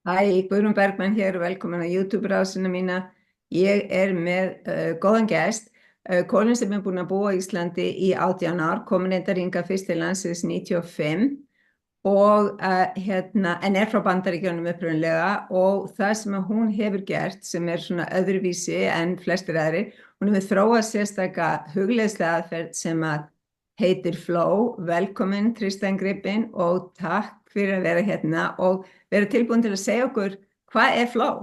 Hæ, Guðrún Bergmann hér, velkomin á YouTube-rásina mína. Ég er með góðan gest, konu sem er búin að búa á Íslandi í 18 ár, komin eitthvað ringa fyrst til landsins 95 og en er frá Bandaríkjunum upprunlega og það sem að hún hefur gert sem er svona öðruvísi en flestir aðrir, hún hefur þróað sérstaka hugleiðslega aðferð sem að heitir Flow. Velkomin Tristan Gribbin og takk fyrir að vera hérna og vera tilbúin til að segja okkur hvað er Flow?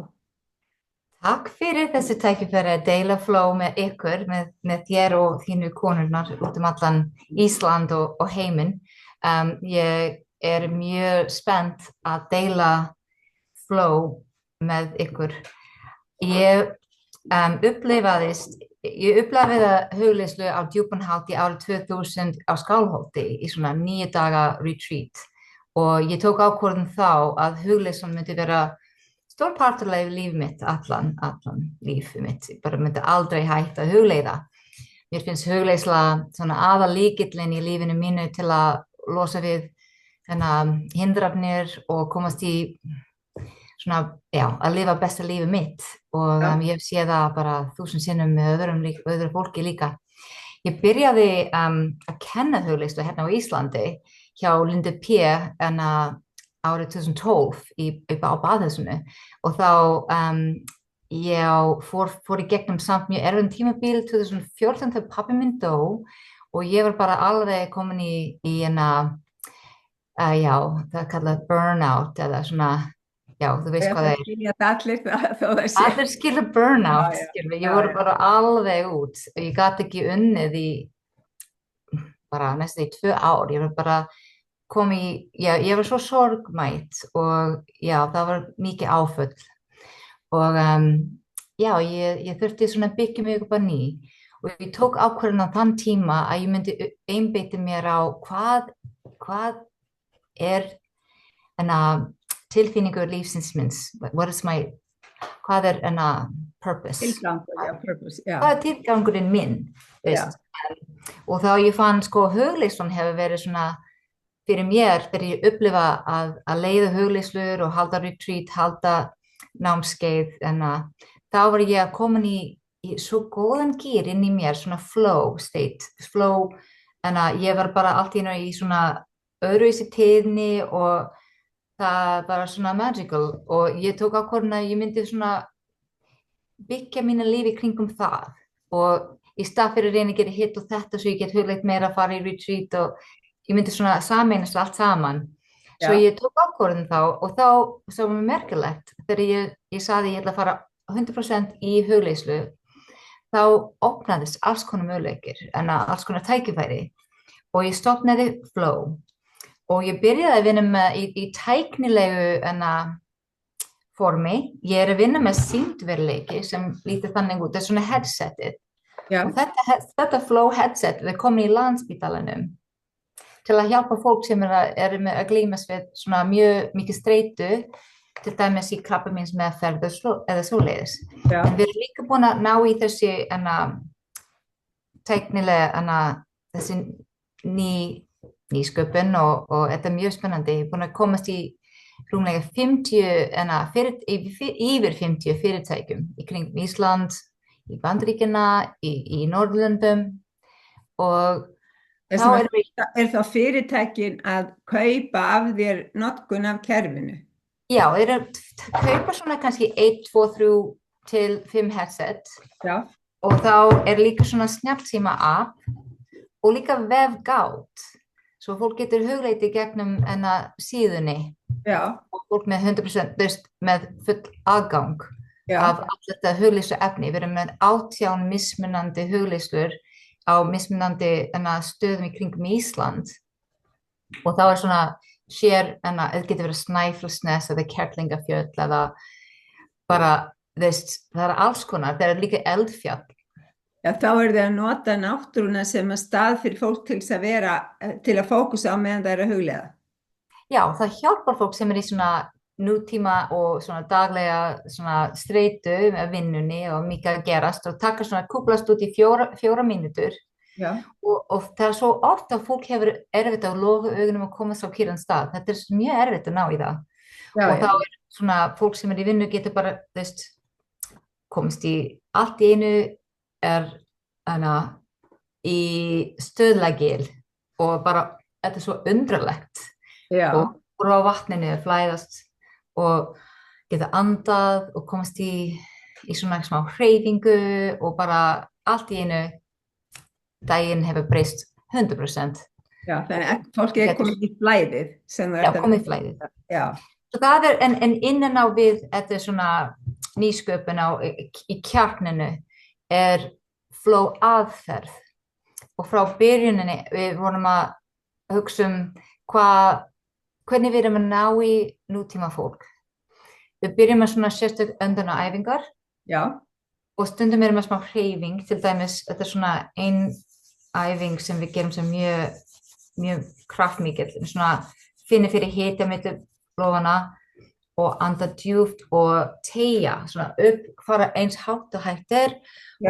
Takk fyrir þessu tækifæri að deila flow með ykkur, með þér og þínu konurnar út allan Ísland og heiminn. Ég er mjög spennt að deila flow með ykkur. Ég upplifaði hugleiðslu á Djúpanhátt í árið 2000 á Skálholti í svona 9 daga retreat og ég tók ákvörðun þá að hugleiðslan myndi vera stór partur af líf mitt, allan líf mitt. Ég bara myndi aldrei hætta að hugleiða. Mér finnst hugleiðsla svona aðallykillinn í lífinu mínu til að losa við hindranir og komast í svona, já, að lifa besta lífi mitt og ég hef séð það bara 1000 sinnum með öðru fólki líka. Ég byrjaði að kenna hugleiðslu hérna á Íslandi hjá Lindu P. árið 2012 á Baðhúsinu og þá ég fór í gegnum samt mjög erfiðan tímabil 2014 þegar pabbi minn dó og ég var bara alveg komin í já, það er kallað burnout eða svona, já, þú veist hvað það er. Allir skilja burnout, ég voru bara alveg út og ég gat ekki unnið í bara næstu í 2 ár, ég var bara já, ég var svo sorgmætt og já, það var mikið áföll og já, ég þurfti svona að byggja mig upp að ný og ég tók ákvörðun á þann tíma að ég myndi einbeita mér á hvað er tilfinningur lífsins minns, hvað er purpose, Purpose, já. hvað er tilgangurinn minn, veist? Og þá ég fann hugleiðslan hefur verið svona fyrir mér, þegar ég upplifa að leiða hugleiðslur og halda retreat, halda námskeið, þá var ég að koma í svo góðan gír inn í mér, svona flow state, flow, ég var bara allt í einu í svona öðruvísi tíðni og það var svona magical og ég tók ákvörðun að ég myndi svona byggja mína lífi kringum það og í stað fyrir að reyna að gera hitt og þetta svo ég get hugleitt meira að fara í retreat og ég myndi svona sameinast allt saman. Svo ég tók ákvörðun þá og þá svo var merkilegt þegar ég sagði ég ætla að fara 100% í hugleiðslu þá opnaðist alls konar möguleikir alls konar tækifæri og ég stofnaði Flow og ég byrjaði að vinna með í tæknilegu formi. Ég er að vinna með sýndveruleiki sem lítur þannig út, það er svona headsetið. Og þetta Flow headset er komin í Landspítalanum til að hjálpa fólk sem er með að glímast við svona mjög mikið streitu, til dæmis í krabbameinsmeðferð eða svoleiðis. En við erum líka búin að ná í þessi tæknilega þessi nýsköpun og þetta er mjög spennandi. Ég er búin að komast í rúmlega 50 yfir 50 fyrirtækjum í kringum Ísland, í Bandaríkjana, í Norðurlöndum og Er þá fyrirtækin að kaupa af þér notkun af kerfinu? Já, þeir eru að kaupa svona kannski 1, 2, 3 til 5 headset og þá er líka svona snjallsíma app og líka vefgátt svo fólk getur hugleiti gegnum síðunni og fólk með 100% með full aðgang af allt þetta hugleiðslu efni. Við erum með 18 mismunandi hugleiðslur á mismunandi stöðum í kringum Ísland og þá er svona það getur verið Snæfellsnes eða Kerlingafjöll eða bara, það er alls konar, það er líka Eldfjall. Já, þá er þið að nota náttúruna sem að stað fyrir fólk til að fókusa á meðan það er að hugleiða. Já, það hjálpar fólk sem er í svona nútíma og svona daglega svona streitu með vinnunni og mikið að gerast og taka svona kúplast út í 4 mínútur og það er svo oft að fólk hefur erfitt að loka augunum og komast á kyrran stað. Þetta er mjög erfitt að ná í það. Já, og þá já, svona fólk sem í vinnu getur bara, þú veist, komist í allt í einu hana, í stöðlagil og bara, þetta er svo undralegt og já, horfa á vatninu flæðast og geta andað og komast í svona smá hreyfingu og bara allt í einu daginn hefur breyst 100%. já, þannig Og að fólki komið í flæðið sem það já, ert að komið flæðið. já, Så það en innan á við þetta svona nýsköpun í kjarninu flow aðferð og frá byrjuninni við vorum að hugsa hvernig við erum að ná í nútíma fólk. Við byrjum með svona sérstök öndunaræfingar já, og stundum erum við smá hreyfing, til dæmis þetta er svona ein æfing sem við gerum sem mjög kraftmikill, svona finna fyrir hita milli lófana og anda djúpt og teygja svona upp, fara eins hátt og hægt já,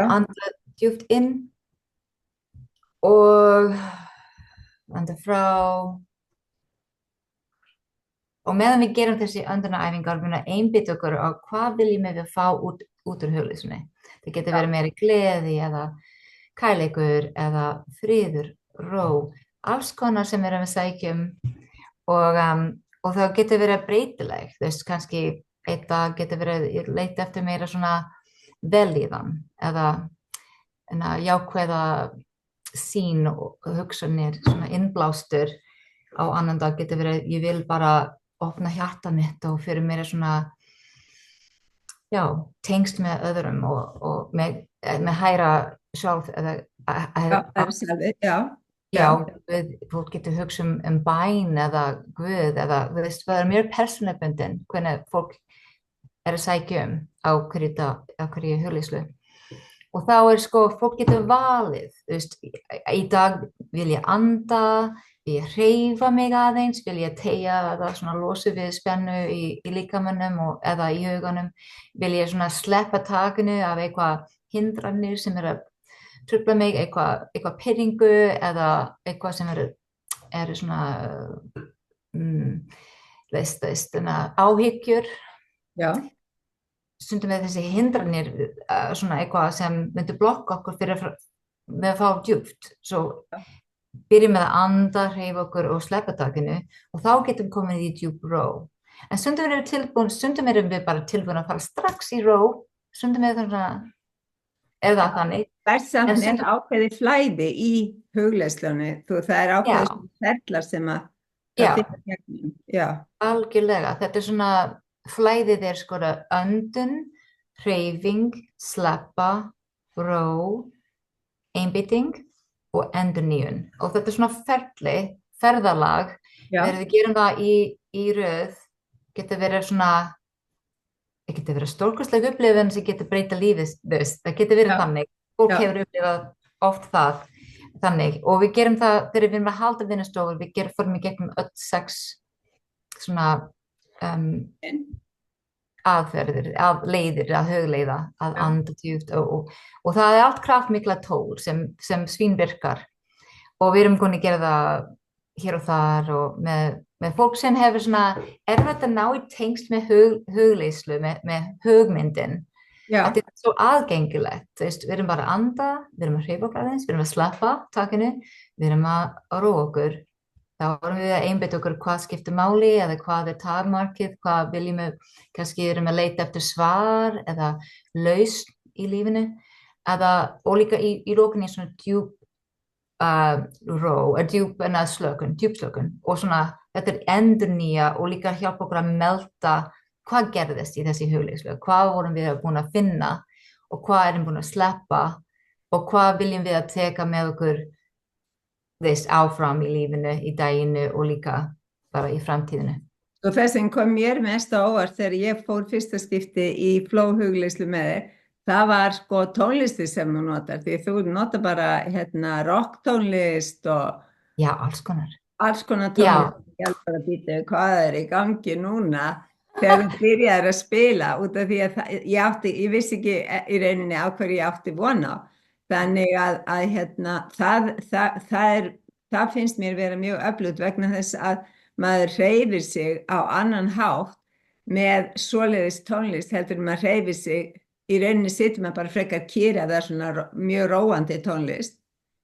og anda djúpt inn og anda frá og meðan við gerum þessi öndunaræfingar við erum að einbeita okkur á hvað viljum við fá út úr hugleiðslunni. Það getur verið meiri gleði eða kærleikur eða friður, ró, alls konar sem við erum að sækja og það getur verið breytileg, þú veist, kannski einn dag getur verið leita eftir meira svona vellíðan eða jákvæða sýn og hugsanir, svona innblástur. Á annan dag getur verið, ég vil bara opna hjarta mitt og fyrir meira svona tengst með öðrum og með hæra sjálf eða fólk getur hugsa bæn eða Guð eða þú veist, það mjög persónubundin hvernig fólk að sækja á hverju hugleiðslu og þá sko fólk getur valið, þú veist, í dag vil ég anda, vil ég hreyfa mig aðeins, vil ég teygja eða svona losa við spennu í líkamanum eða í huganum, vil ég svona sleppa takinu af eitthvað hindranir sem að trufla mig, eitthvað pirringu eða eitthvað sem er svona áhyggjur. Já. Stundum við þessi hindranir svona eitthvað sem myndi blokka okkur fyrir með að fá djúpt. Svo byrjum með að anda, hreyfa okkur og sleppa takinu og þá getum við komið í djúp ró. En stundum erum við bara tilbúin að fara strax í ró, stundum er það eða þannig. Það er ákveðið flæði í hugleiðslunni, það er ákveðið ferlar sem að algjörlega, þetta er svona flæðið er sko öndun, hreyfing, sleppa, ró, einbeiting og endurnýjun og þetta er svona ferðalag þegar við gerum það í röð getur verið svona það getur verið stórkostleg upplifun sem getur breyta lífið, það getur verið þannig fólk hefur upplifað oft það þannig og við gerum það þegar við erum að halda vinnustofur, við fórum í gegnum öll 6 svona aðferðir, leiðir að hugleiða, að anda djúpt og það er allt kraftmikla tól sem svínvirkar og við erum búin að gera það hér og þar og með fólk sem hefur svona erfitt að ná í tengsl með hugleiðslu, með hugmyndin. Þetta er svo aðgengilegt, við erum bara að anda, við erum að hreyfa okkur aðeins, við erum að sleppa takinu, við erum að róa okkur. Þá erum við að einbeita okkur hvað skiptir máli eða hvað er takmarkið, hvað viljum við, kannski erum við að leita eftir svar eða lausn í lífinu og líka í lokinni svona djúp ró, djúpslökun og svona þetta er endurnýja og líka hjálpa okkur að melta hvað gerðist í þessi hugleiðslu, hvað vorum við búin að finna og hvað erum búin að sleppa og hvað viljum við að teka með okkur áfram í lífinu, í daginu og líka bara í framtíðinu. Og það sem kom mér mest á óvart þegar ég fór fyrsta skipti í flow hugleiðslu með þér, það var sko tónlisti sem þú notar, því þú notar bara rock tónlist og alls konar tónlist, ég held bara að býta hvað er í gangi núna þegar þú byrjaðir að spila út af því að ég vissi ekki í rauninni á hverju ég átti vona á. Þannig það finnst mér vera mjög öflugt vegna þess að maður hreyfir sig á annan hátt með svoleiðis tónlist heldur maður hreyfir sig, í rauninni situr maður bara frekar kyrr eða svona mjög róandi tónlist.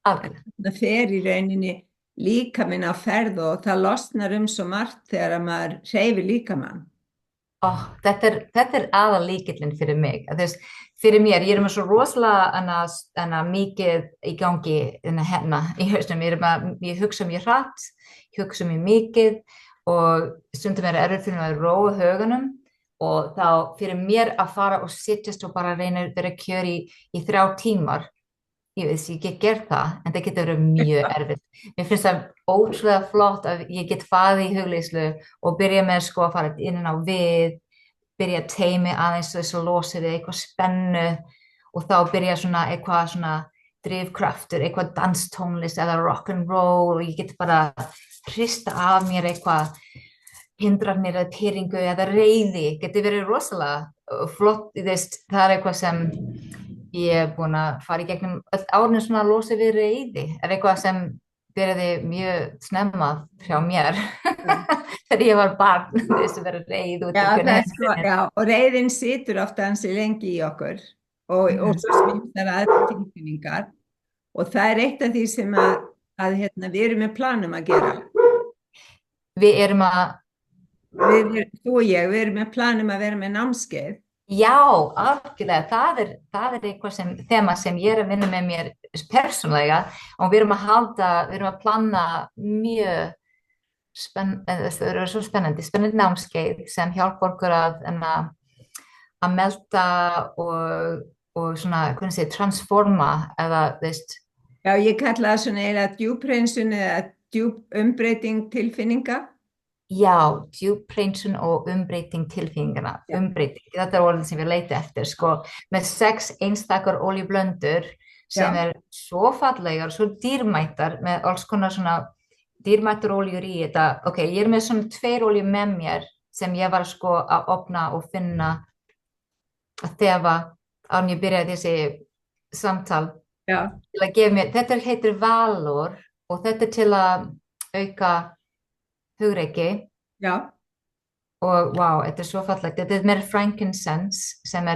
Algjörlega. Það fer í rauninni líkaminn á ferð og það losnar svo margt þegar maður hreyfir líkamann. Þetta aðal lykillinn fyrir mig. Fyrir mér, ég með svo rosalega mikið í gangi hérna í hausnum. Ég hugsa mjög hratt, ég hugsa mjög mikið og stundum erfitt fyrir mig að róa huganum og þá fyrir mér að fara og sittast og bara reyna að vera kjör í 3 tímar. Ég get gert það, en það getur verið mjög erfitt. Mér finnst það ótrúlega flott að ég get farið í hugleiðslu og byrja með að fara inn á við, byrja að teymi aðeins þess að losa við eitthvað spennu og þá byrja eitthvað drifkraftur, eitthvað danstónlist eða rock'n'roll og ég get bara hrista af mér eitthvað hindranir eða pirringu eða reiði. Getur verið rosalega flott, það eitthvað sem ég búin að fara í gegnum öll árinu að losa við reiði. Eitthvað sem byrjaði mjög snemma hjá mér þegar ég var barn, þess að vera reið út af hvernig. Og reiðin situr ofta ansi lengi í okkur og svo smyndar aðra tilfinningar og það eitt af því sem að við erum með planum að gera. Þú og ég, við erum með planum að vera með námskeið. Já, algjörlega, það eitthvað þema sem ég að vinna með mér persónulega og við erum að plana mjög spennandi námskeið sem hjálpa okkur að melda og transforma eða Já, ég kalla það eiginlega djúphreinsun eða djúpumbreyting tilfinninga. Já, djúphreinsun og umbreyting tilfinningana, umbreyting, þetta orðin sem við leita eftir, með 6 einstakar olíublöndur sem svo fallegar, svo dýrmætar, með alls konar dýrmætar olíur í þetta. Ok, ég með 2 olíur með mér sem ég var að opna og finna að þefa áður en ég byrjaði þessi samtal. Já. Til að gefa mér, þetta heitir Valor og þetta til að auka hugreiki. Já. Og þetta svo fallegt. Þetta meira frankincense sem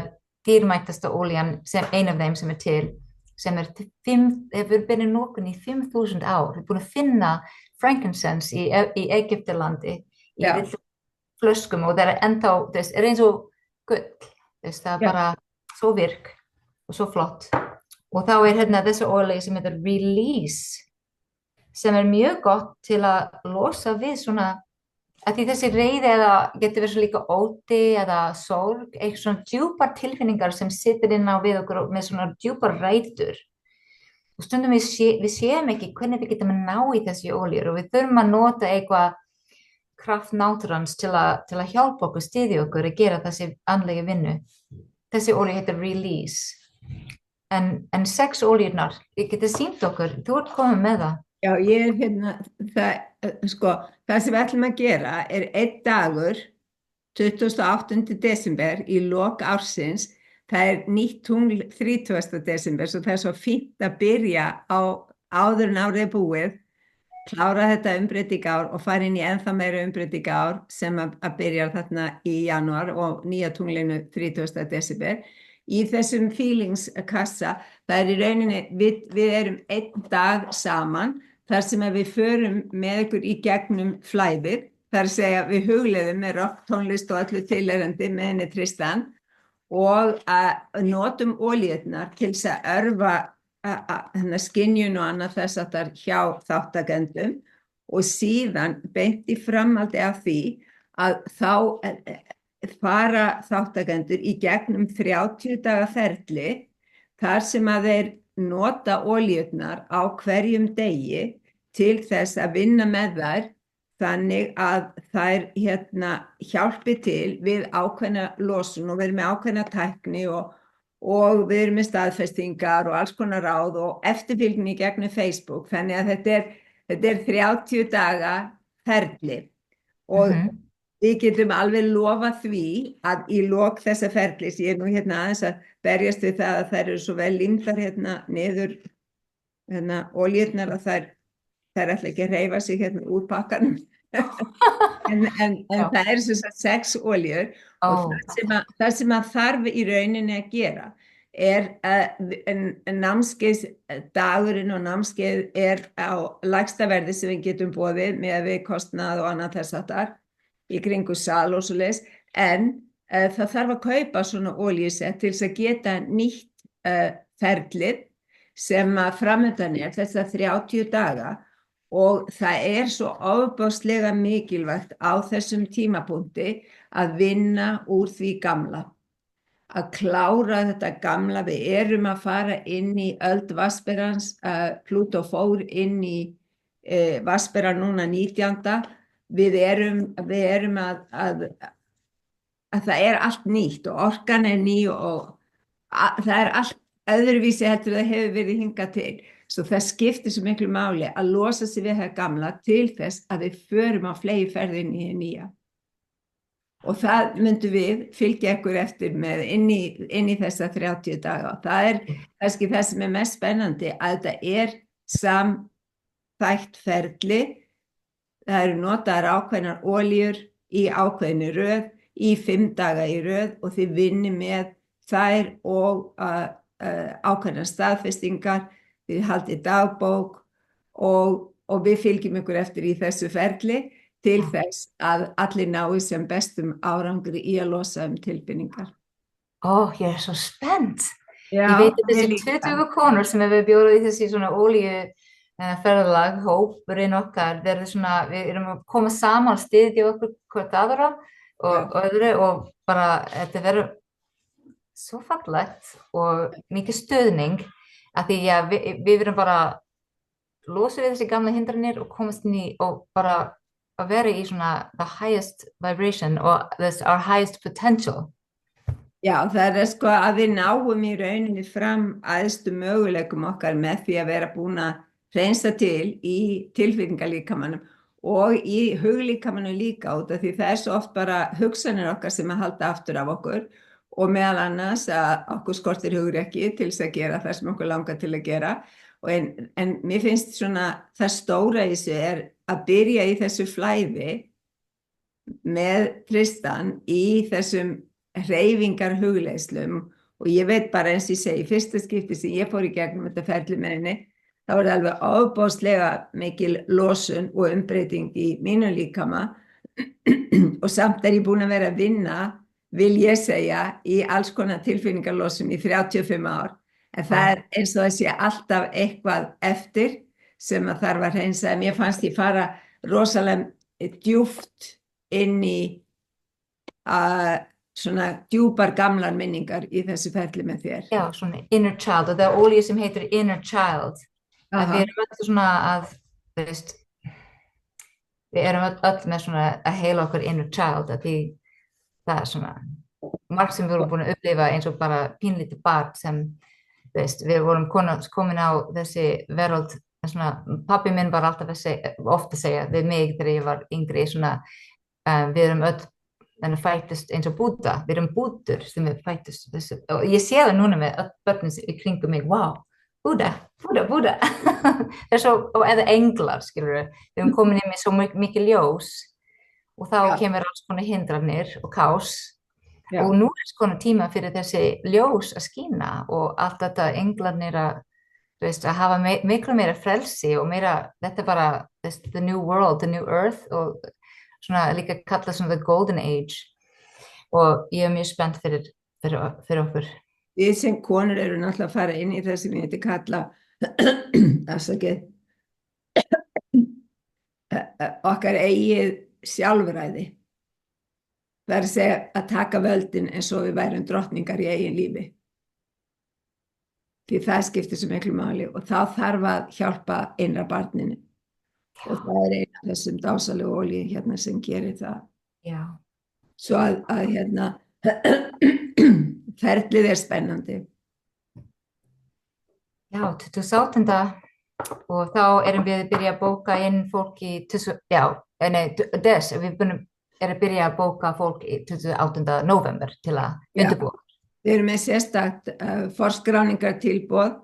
dýrmætasta olían, ein af þeim sem til, sem hefur verið notkun í 5.000 ár. Við erum búin að finna frankincense í Egyptalandi í flöskum og það ennþá, eins og gull. Það bara svo virk og svo flott. Og þá hérna þessi olíu sem heitir Release, sem mjög gott til að losa við að því þessi reiði eða getur verið líka ótti eða sorg, eitthvað djúpar tilfinningar sem situr inn á við okkur með djúpar rætur. Og stundum við séum ekki hvernig við getum að ná í þessi olíur og við þurfum að nota eitthvað kraft náttúrans til að hjálpa okkur, styðja okkur að gera þessi andlega vinnu. Þessi olíu heitir Release. En 6 olíurnar, ég geti sýnt okkur, þú ert komið með það. Já, ég það sem við ætlum að gera 1 dagur, 28. desember í lok ársins, það nýtt tungl 30. desember, svo það svo fínt að byrja áður en árið búið, klára þetta umbreytingár og fara inn í ennþá meira umbreytingár sem að byrja þarna í janúar og nýja tunglinu 30. desember. Í þessum feelingskassa, það í rauninni, við erum 1 dag saman, þar sem við förum með ykkur í gegnum flæðið, þar að segja við hugleiðum með rocktónlist og öllu tilheyrandi með henni Tristan og að notum olíurnar til þess að örva skynjun og annað þess að það hjá þáttakendum og síðan beint í framhaldi af því að þá fara þáttakendur í gegnum 30 daga ferli þar sem að þeir nota olíurnar á hverjum degi til þess að vinna með þær þannig að þær hjálpi til við ákveðna losun og við erum með ákveðna tækni og við erum með staðfestingar og alls konar ráð og eftirfylgni gegnum Facebook. Þannig að þetta 30 daga ferli og við getum alveg lofað því að í lok þessa ferlis, ég nú aðeins að berjast við það að þær eru svo vel límdar niður olíurnar að þær ætla ekki að hreyfa sig úr pakkanum. En það eru sem sagt 6 olíur og það sem að þarf í rauninni að gera námskeiðsdagurinn og námskeið á lægsta verði sem við getum boðið með við kostnað og annað þess aftar í kringu sal og svoleiðis, en það þarf að kaupa svona olíusett til þess að geta nýtt ferlið sem að framöndan þessa 30 daga og það svo ofboðslega mikilvægt á þessum tímapunkti að vinna úr því gamla, að klára þetta gamla. Við erum að fara inn í öld vatnsberans, Plútó fór inn í vatnsbera núna 19. Við erum að það allt nýtt og orkan ný og það allt öðruvísi heldur það hefur verið hingað til. Svo það skiptir svo miklu máli að losa sig við það gamla til þess að við förum á fleygiferð inn í nýja. Og það myndum við fylgja ykkur eftir með inn í þessa 30 daga. Það kannski það sem mest spennandi að þetta samþætt ferli. Það eru notaðar ákveðnar olíur í ákveðinni röð, í 5 daga í röð og þið vinnið með þær og ákveðnar staðfestingar, þið haldið dagbók og við fylgjum ykkur eftir í þessu ferli til þess að allir nái sem bestum árangri í að losa tilfinningar. Ég svo spennt. Ég veit að þessi 20 konur sem við bjóðum í þessi svona olíu ferðalag, hópurinn okkar, við erum að koma saman og styðja okkur hvort aðra og bara þetta verður svo fallegt og mikið stuðning af því að við erum bara losa við þessi gamla hindranir og komast inn í og bara að vera í svona the highest vibration og our highest potential. Já, það sko að við náum í rauninni fram æðstu möguleikum okkar með því að vera búin að hreinsa til í tilfinningalíkamanum og í huglíkamanum líka út af því það svo oft bara hugsanir okkar sem að halda aftur af okkur og meðal annars að okkur skortir hugrekki til þess að gera það sem okkur langar til að gera. En mér finnst svona það stóra í þessu að byrja í þessu flæði með Tristan í þessum hreyfingar hugleiðslum og ég veit bara eins og ég segi, fyrsta skipti sem ég fór í gegnum þetta ferli með henni, þá það alveg ofboðslega mikil losun og umbreyting í mínum líkama og samt ég búin að vera að vinna, vil ég segja, í alls konar tilfinningarlosun í 35 ár. En það eins og það sé alltaf eitthvað eftir sem að þarf að hreinsa. Mér fannst ég fara rosalega djúpt inn í svona djúpar gamlar minningar í þessu ferli með þér. Já, svona inner child og það olíu sem heitir inner child. Við erum öll svona að, þú veist, við erum öll með svona að heila okkur inner child að því það svona margt sem við vorum búin að upplifa eins og bara pínlítið barn sem, þú veist, við vorum komin á þessi veröld, svona, pabbi minn var alltaf ofta að segja við mig þegar ég var yngri, svona, við erum öll fættust eins og Búdda, við erum búddur sem við fættust þessu, og ég sé það núna með öll börnin í kringum mig, wow, Búdda, það svo, eða englar, skilur við erum komin inn með svo mikið ljós og þá kemur alls konar hindranir og kás. Já. Og nú konar tíma fyrir þessi ljós að skína og allt þetta englarnir að hafa miklu meira frelsi og meira, þetta bara the new world, the new earth og svona líka kallað svona the golden age og ég mjög spennt fyrir okkur. Við sem konur eru náttúrulega að fara inn í það sem ég heiti kalla okkar eigið sjálfræði. Það að segja að taka völdin eins og við værum drottningar í eigin lífi. Því það skiptir svo miklu máli og þá þarf að hjálpa innra barninu. Og það eina af þessum dásalegu olíu hérna sem gerir það. Já. Svo að hérna ferlið spennandi. Já, 28. og þá erum við að byrja að bóka inn fólk í við að byrja að bóka fólk í 28. november til að undirbúa. Við erum með sérstakt forskráningartilboð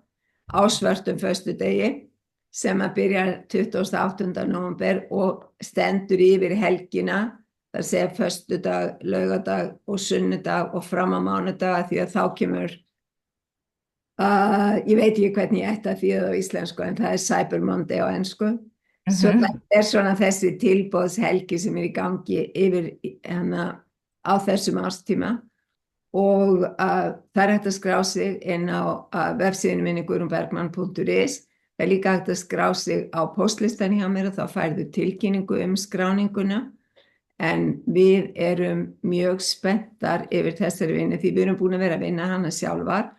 á svörtum föstudegi sem að byrjar 28. nóvember og stendur yfir helgina, það segja föstudag, laugardag og sunnudag og fram á mánudag, því að þá kemur, ég veit ekki hvernig ég ætti að þýða á íslensku, en það er Cyber Monday á ensku. Svo það er svona þessi tilboðshelgi sem í gangi yfir á þessum árstíma og það er hægt að skrá sig inn á vefsíðunni minni guðrúnbergmann.is. Það er líka hægt að skrá sig á postlistan hjá mér og þá færðu tilkynningu skráninguna. En við erum mjög spenntar yfir þessari vinnu því við erum búin að vera að vinna hana sjálfar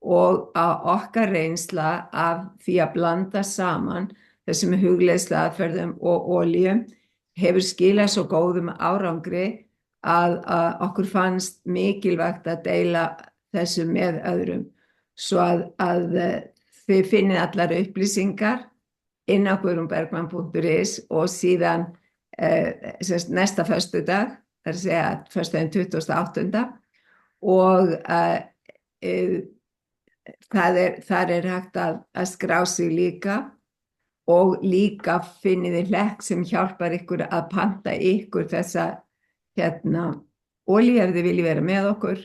og að okkar reynsla af því að blanda saman þessum hugleiðsluaðferðum og olíum hefur skilað svo góðum árangri að okkur fannst mikilvægt að deila þessu með öðrum svo að þið finnið allar upplýsingar inn á guðrúnbergmann.is og síðan næsta föstudag, það er að segja föstudaginn 28. og þar er hægt að skrá sig líka og líka finnið þið hlekk sem hjálpar ykkur að panta ykkur þessa olíu ef þið viljið vera með okkur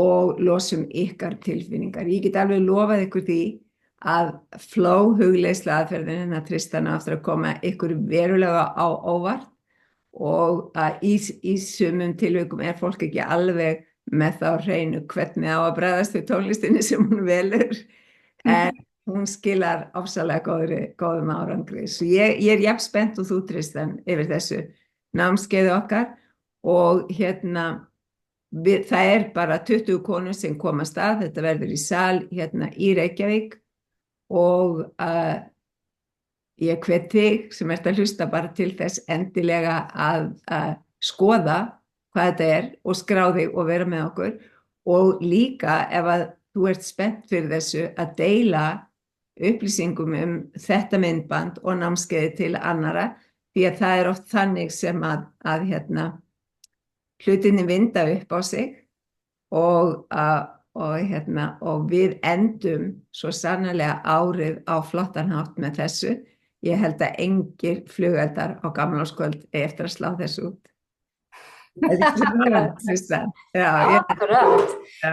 og losum ykkar tilfinningar. Ég get alveg lofað ykkur því að flow hugleiðsluaðferðin hennar Tristan aftur að koma ykkur verulega á óvart og að í sumum tilvikum er fólk ekki alveg með þá hreinu hvernig á að bregðast við tónlistinni sem hún velur en hún skilar ofsalega góðum árangri. Svo ég er jafn spennt og þú Tristan yfir þessu námskeiði okkar og það er bara 20 konur sem koma af stað, þetta verður í sal í Reykjavík og ég hvet þig sem ert að hlusta bara til þess endilega að skoða hvað þetta er og skrá þig og vera með okkur og líka ef að þú ert spennt fyrir þessu að deila upplýsingum þetta myndband og námskeiði til annara því að það er oft þannig sem að hlutinni vinda upp á sig og við endum svo sannarlega árið á flottan hátt með þessu. Ég held að engir flugeldar á gamlárskvöld eftir að slá þessu út.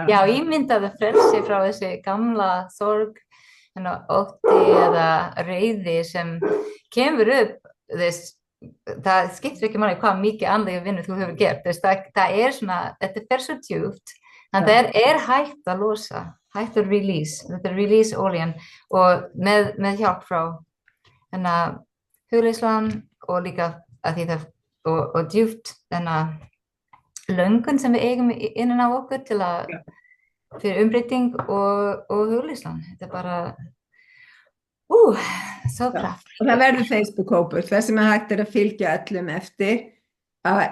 Já, ímyndaðu frelsi frá þessi gamla sorg ótti eða reiði sem kemur upp það skiptir ekki máli hvað mikið andlega vinnu þú hefur gert það er svona, þetta fer svo djúpt þannig að það er hægt að losa hægt að release olían og með hjálp frá hugleiðslan og líka að því það og djúpt löngun sem við eigum innan á okkur til að fyrir umbreyting og hugleiðslan þetta er bara svo kraft. Og það verður Facebook-hópur það sem hægt að fylgja öllum eftir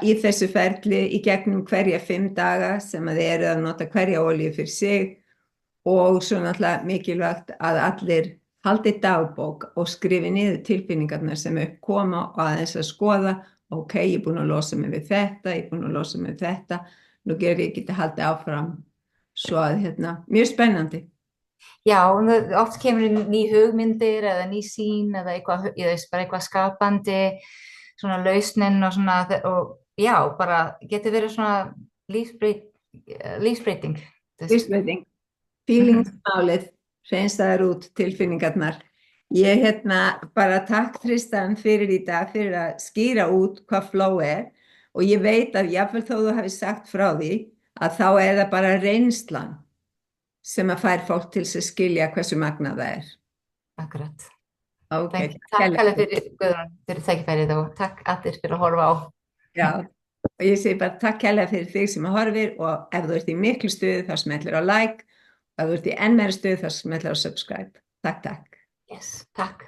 í þessu ferli í gegnum hverja 5 daga sem að þið eru að nota hverja olíu fyrir sig og svo náttúrulega mikilvægt að allir haldi dagbók og skrifi niður tilfinningarnar sem uppkoma og aðeins að skoða ok, ég er búin að losa mig við þetta, ég er búin að losa mig við þetta, nú ég geti haldið áfram, svo að mjög spennandi. Já, oft kemur ný hugmyndir eða ný sýn eða eitthvað skapandi, svona lausnin og svona, og já, bara getur verið svona lífsbreyting. Lífsbreyting, feelingsmálið, hreinsaðar út tilfinningarnar. Ég bara takk Tristan fyrir í dag fyrir að skýra út hvað flow er og ég veit að jafnvel þó þú hafi sagt frá því að þá er það bara reynslan sem að fær fólk til að skilja hversu magnað það er. Akkurat. Okay. Takk alveg fyrir Guðrún, fyrir tækifærið og takk allir fyrir að horfa á. Já, og ég segi bara takk alveg fyrir þig sem að horfir og ef þú ert í miklu stuði þá smellir á like og ef þú ert í enn meira stuði þá smellir á subscribe. Takk. Yes, takk.